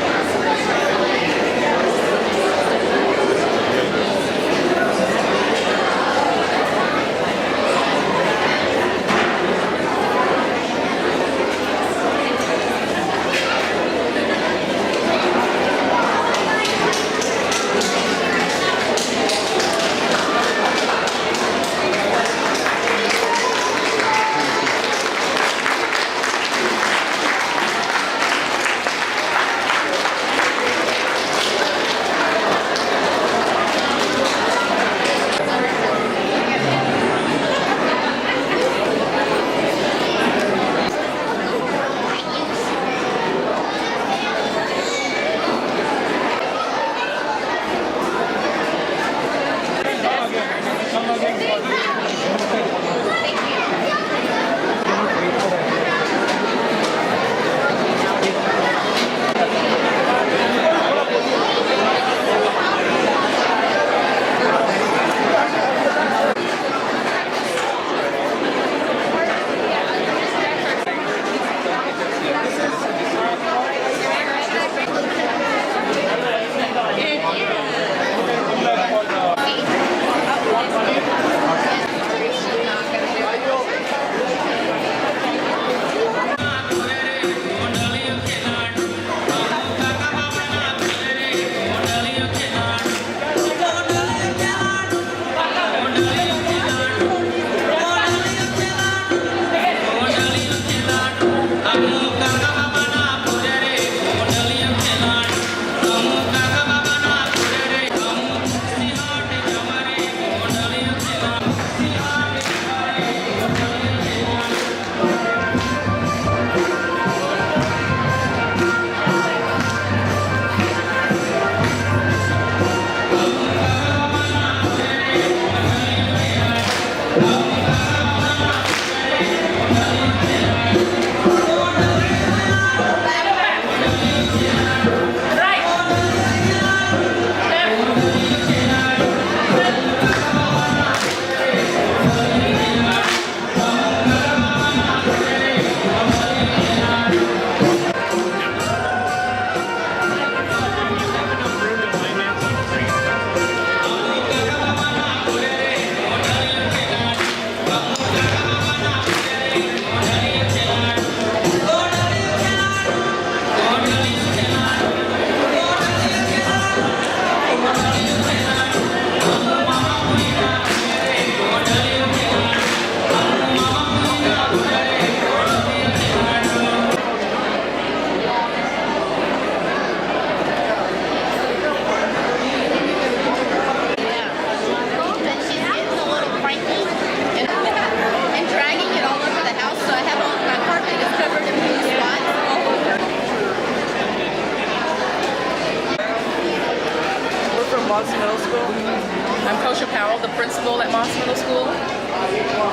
the principal at Moss Middle School.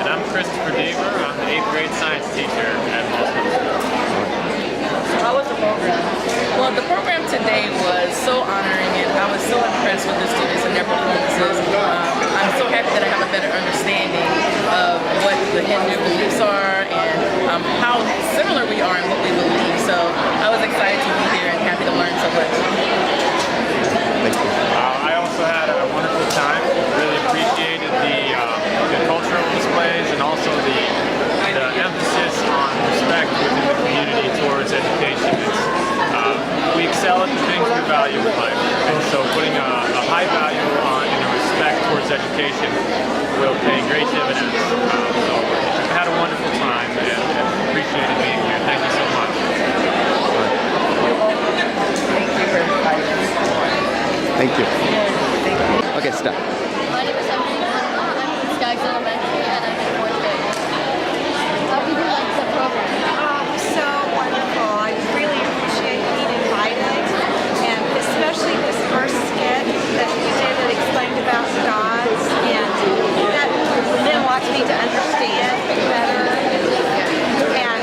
And I'm Christopher Deaver. I'm the 8th grade science teacher at Moss Middle School. So how was the program? Well, the program today was so honoring, and I was so impressed with the students and their performances. I'm so happy that I have a better understanding of what the Hindu beliefs are and how similar we are in what we believe. So I was excited to be here and happy to learn so much. Thank you. I also had a wonderful time. Really appreciated the cultural displays and also the emphasis on respect within the community towards education. We excel at the things we value in life, and so putting a high value in a respect towards education will pay great dividends. So I've had a wonderful time and appreciated being here. Thank you so much. Thank you. Okay, stop. My name is Emily. I'm from Skaggs Elementary and I'm in 4th grade. How do you like the program? So wonderful. I really appreciate being invited, and especially this first skit that you did that explained about gods, and that then wants me to understand better. And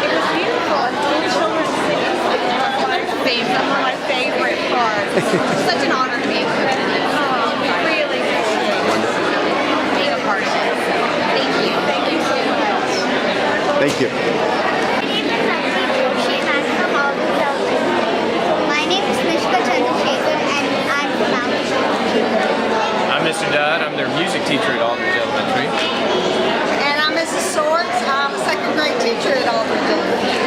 it was beautiful. And the children's singing one of my favorite parts. Such an honor to be included in this. Really being a part of it. Thank you. Thank you so much. Thank you. My name is Mishka Chandrasekhar and I'm from Mount. I'm Mr. Dodd. I'm their music teacher at Aldridge Elementary. And I'm Mrs. Swords. I'm a second grade teacher at Aldridge Elementary.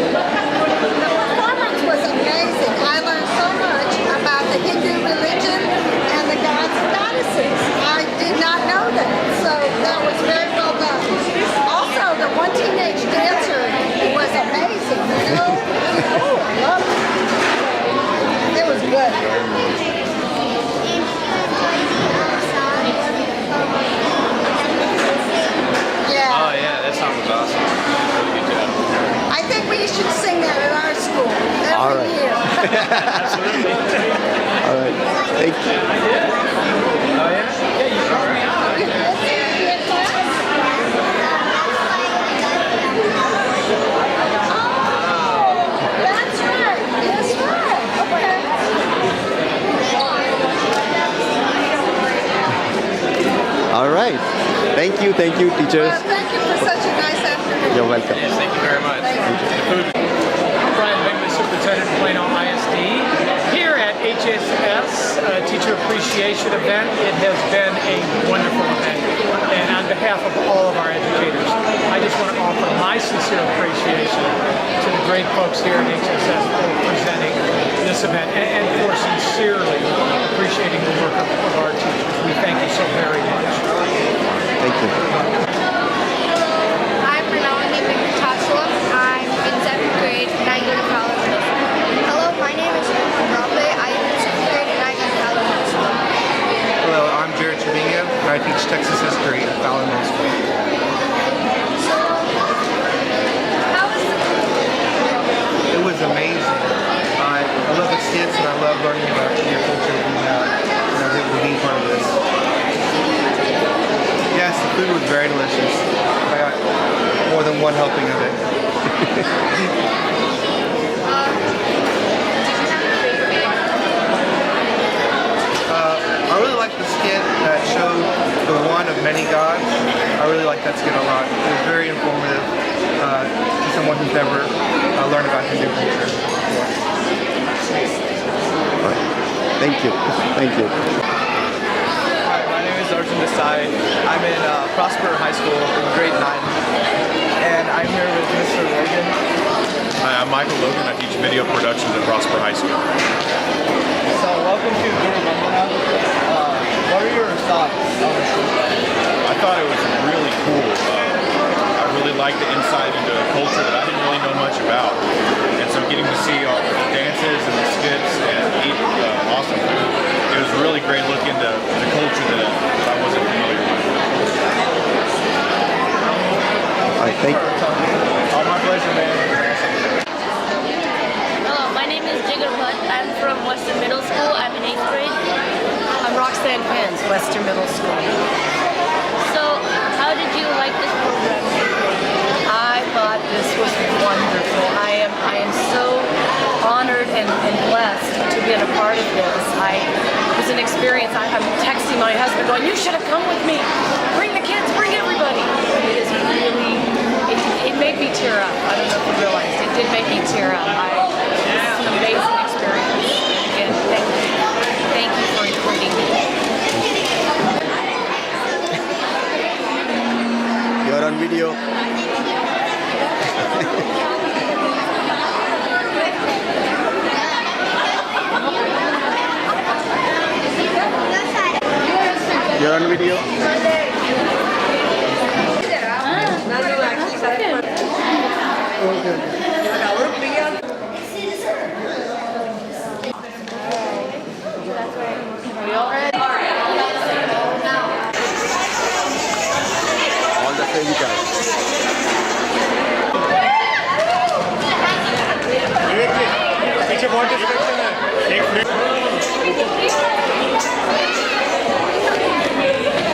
The performance was amazing. I learned so much about the Hindu religion and the gods and goddesses. I did not know that, so that was very well done. Also, the one teenage dancer was amazing, you know? Oh, I love it. It was good. Yeah. Oh yeah, that song was awesome. Really good job. I think we should sing that at our school All every right. year. Absolutely. All right. Thank you. Oh yeah? Yeah, you are. That's right. That's right. Okay. All right. Thank you, teachers. Well, thank you for such a nice afternoon. You're welcome. Yes, thank you very much. I'm Brian Bingley, Superintendent of Plano ISD. Here at HSS Teacher Appreciation Event, it has been a wonderful event. And on behalf of all of our educators, I just want to offer my sincere appreciation to the great folks here at HSS for presenting this event and for sincerely appreciating the work of our teachers. We thank you so very much. Thank you. I'm Renalini Mikutatsula. I'm in 7th grade and I go to college. Hello, my name is Rambe. I am in 6th grade and I go to college. Hello, I'm Jared Trevino and I teach Texas history at Fallon Middle School. How was the It was amazing. I love the skits and I love learning about your culture and being part of this. Yes, the food was very delicious. I got more than one helping of it. I really liked the skit that showed the one of many gods. I really liked that skit a lot. It was very informative to someone who's never learned about Hindu culture before. All right. Thank you. Thank you. Hi, my name is Arjun Desai. I'm in Prosper High School in grade 9. And I'm here with Mr. Logan. Hi, I'm Michael Logan. I teach video productions at Prosper High School. So welcome to Guru Vandana. What are your thoughts on the show? I thought it was really cool. I really liked the insight into a culture that I didn't really know much about. And so getting to see all the dances and the skits and eat awesome food, it was a really great look into the culture that I wasn't familiar with. I think. Oh, my pleasure, man. Hello, my name is Jigar Bhatt. I'm from Western Middle School. I'm in 8th grade. I'm Roxanne Pence, Western Middle School. So, how did you like this program? I thought this was wonderful. I am so honored and blessed to be a part of this. It was an experience. I'm texting my husband going, you should have come with me. Bring the kids, bring everybody. It is really, it made me tear up. I don't know if you realized. It did make me tear up. This is an amazing experience. Again, thank you for including me. You're on video. You're on video? All the same guys. पीछे बहुत distraction है एक